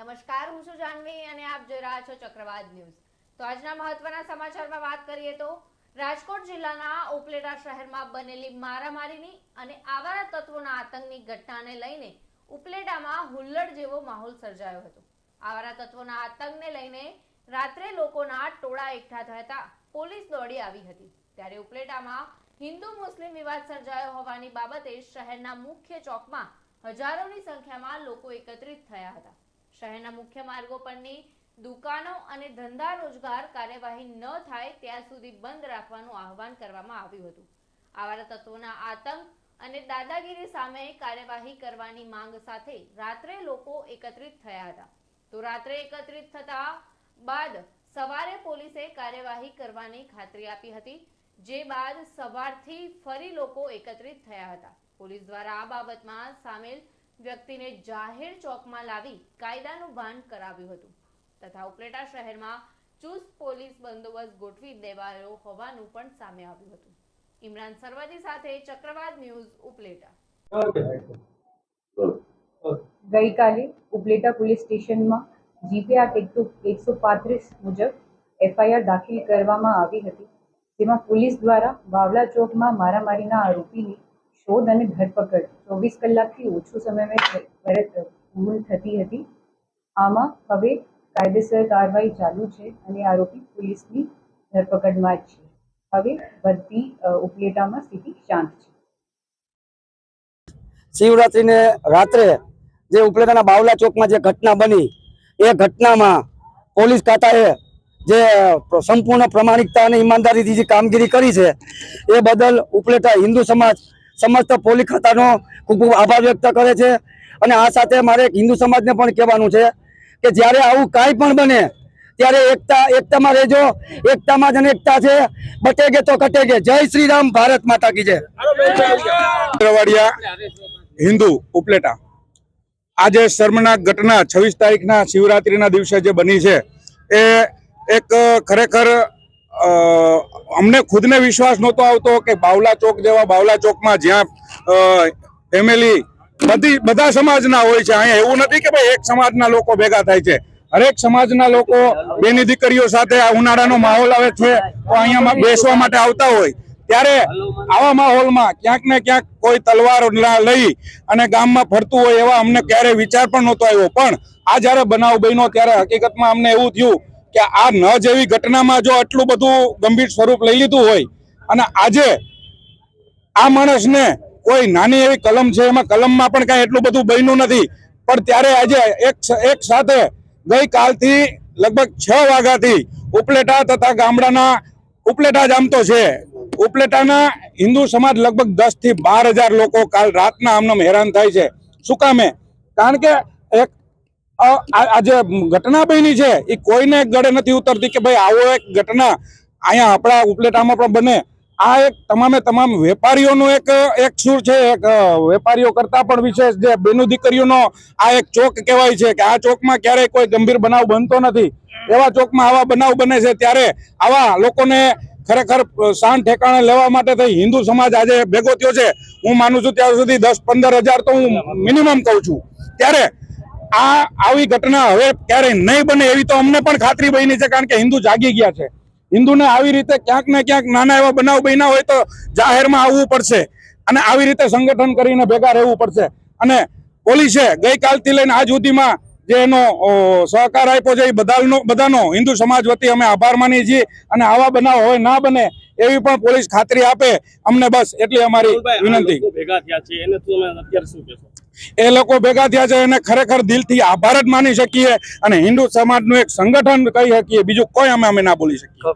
નમસ્કાર, હું છું જાનવી અને આપ જોઈ રહ્યા છો ચક્રવાત ન્યૂઝ। તો આજના મહત્વના સમાચારમાં વાત કરીએ તો રાજકોટ જિલ્લાના ઉપલેટા શહેરમાં બનેલી મારામારીની અને આવારા તત્વોના આતંકની ઘટનાને લઈને ઉપલેટામાં હુલ્લડ જેવો માહોલ સર્જાયો હતો। આવારા તત્વોના આતંકને લઈને રાત્રે લોકોના ટોળા એકઠા થતા પોલીસ દોડી આવી હતી। ત્યારે ઉપલેટામાં હિન્દુ મુસ્લિમ વિવાદ સર્જાયો હોવાની બાબતે શહેરના મુખ્ય ચોકમાં હજારોની સંખ્યામાં લોકો એકત્રિત થયા હતા। શહેરના મુખ્ય માર્ગો પરની દુકાનો અને ધંધા રોજગાર કાર્યવાહી ન થાય ત્યાં સુધી બંધ રાખવાનું આહવાન કરવામાં આવ્યું હતું। આવારા તત્વોના આતંક અને દાદાગીરી સામે કાર્યવાહી કરવાની માંગ સાથે રાત્રે લોકો એકત્રિત થયા હતા। તો રાત્રે એકત્રિત થતા બાદ સવારે પોલીસે કાર્યવાહી કરવાની ખાતરી આપી હતી, જે બાદ સવારથી ફરી લોકો એકત્રિત થયા હતા। પોલીસ દ્વારા આ બાબતમાં સામેલ વ્યક્તિને જાહેર ચોકમાં લાવી કાયદાનું ભાન કરાવ્યું હતું તથા ઉપલેટા શહેરમાં ચુસ્ત પોલીસ બંદોબસ્ત ગોઠવી દેવાયો હોવાનું પણ સામે આવ્યું હતું। ઇમરાન સરવદી સાથે ચક્રવાત ન્યૂઝ ઉપલેટા। ગઈકાલે ઉપલેટા પોલીસ સ્ટેશનમાં જીપીઆર એક્ટ 135 મુજબ એફઆઈઆર દાખલ કરવામાં આવી હતી, જેમાં પોલીસ દ્વારા બાવલા ચોકમાં મારામારીના આરોપીની શોધ અને ધરપકડ 24 કલાકથી ઓછો સમયમાં પૂર્ણ થતી હતી। આમાં હવે કાયદેસર કાર્યવાહી ચાલુ છે અને આરોપી પોલીસની ધરપકડમાં જ છે। હવે બધી ઉપલેટામાં સ્થિતિ શાંત છે। શિવરાત્રીને રાત્રે જે ઉપલેટાના બાવલા ચોકમાં જે ઘટના બની, એ ઘટનામાં પોલીસ ખાતાએ જે સંપૂર્ણ પ્રામાણિકતા અને ઈમાનદારીથી જે કામગીરી કરી છે, એ બદલ ઉપલેટા હિન્દુ સમાજ સમસ્ત પોલીસ ખાતાનો ખૂબ ખૂબ આભાર વ્યક્ત કરે છે। અને આ સાથે મારે હિન્દુ સમાજને પણ કહેવાનું છે કે જ્યારે આવું કાંઈ પણ બને ત્યારે એકતામાં રહેજો, એકતામાં જ અનેકતા છે, બટેગે તો કટેગે। જય શ્રી રામ, ભારત માતા કી જય। હિન્દુ ઉપલેટા આજે શર્મનાક ઘટના 26 તારીખના શિવરાત્રીના દિવસે જે બની છે, એ એક ખરેખર અમને ખુદને વિશ્વાસ નહોતો આવતો કે બાવલા ચોક જેવા બાવલા ચોકમાં જ્યાં ફેમિલી બધા સમાજના હોય છે, અહીંયા એવું નથી કે ભાઈ એક સમાજના લોકો ભેગા થાય છે, હરેક સમાજના લોકો બેની દીકરીઓ સાથે આ ઉનાળાનો માહોલ આવે છે તો અહીંયા બેસવા માટે આવતા હોય, ત્યારે આવા માહોલમાં ક્યાંક ને ક્યાંક કોઈ તલવાર લઈ અને ગામમાં ફરતું હોય એવા અમને ક્યારેય વિચાર પણ નહોતો આવ્યો। પણ આ જયારે બનાવ બન્યો ત્યારે હકીકતમાં અમને એવું થયું કે આ ન જેવી ઘટનામાં જો આટલું બધું ગંભીર સ્વરૂપ લઈ લીધું હોય અને આજે આ માણસને કોઈ નાની એવી કલમ છે, એમાં કલમમાં પણ કાંઈ એટલું બધું બન્યું નથી, પણ ત્યારે આજે એક સાથે ગઈકાલથી લગભગ 6 વાગ્યાથી ઉપલેટા તથા ગામડાના ઉપલેટા જ આમ તો છે, ઉપલેટાના હિન્દુ સમાજ લગભગ 10 થી 12 હજાર લોકો કાલ રાતના આમને હેરાન થાય છે। શું કામે? કારણ કે એક આ જે ઘટના બની છે એ કોઈને ગળે નથી ઉતરતી કે ભાઈ આવો એક ઘટના અહીંયા આપણા ઉપલેટામાં પણ બને। આ એક તમામ વેપારીઓનો એક સુર છે, એક વેપારીઓ કરતા પણ વિશેષ જે બેનું દીકરીઓનો આ એક ચોક કહેવાય છે કે આ ચોકમાં ક્યારેય કોઈ ગંભીર બનાવ બનતો નથી, એવા ચોકમાં આવા બનાવ બને છે। ત્યારે આવા લોકોને ખરેખર શાન ઠેકાણે લેવા માટે થઈ હિન્દુ સમાજ આજે ભેગો થયો છે। હું માનું છું ત્યાં સુધી 10-15 હજાર તો હું મિનિમમ કહું છું। ત્યારે આવી ઘટના હવે ક્યારેય નહીં બને એવી તો અમને પણ ખાતરી બની છે, કારણ કે હિન્દુ જાગી ગયા છે। હિન્દુને આવી રીતે ક્યાંક ને ક્યાંક નાના એવા બનાવ બન્યા હોય તો જાહેરમાં આવવું પડશે અને આવી રીતે સંગઠન કરીને ભેગા રહેવું પડશે। અને પોલીસે ગઈકાલથી લઈને આજ સુધીમાં જે એનો સહકાર આપ્યો છે એ બધાનો હિન્દુ સમાજ વતી અમે આભાર માનીએ છીએ અને આવા બનાવ હવે ના બને એવી પણ પોલીસ ખાતરી આપે અમને, બસ એટલી અમારી વિનંતી। એ લોકો ભેગા થયા છે એને ખરેખર દિલથી આભાર જ માની શકીએ અને હિન્દુ સમાજનું એક સંગઠન કહી શકીએ, બીજું કોઈ અમે ના બોલી શકીએ।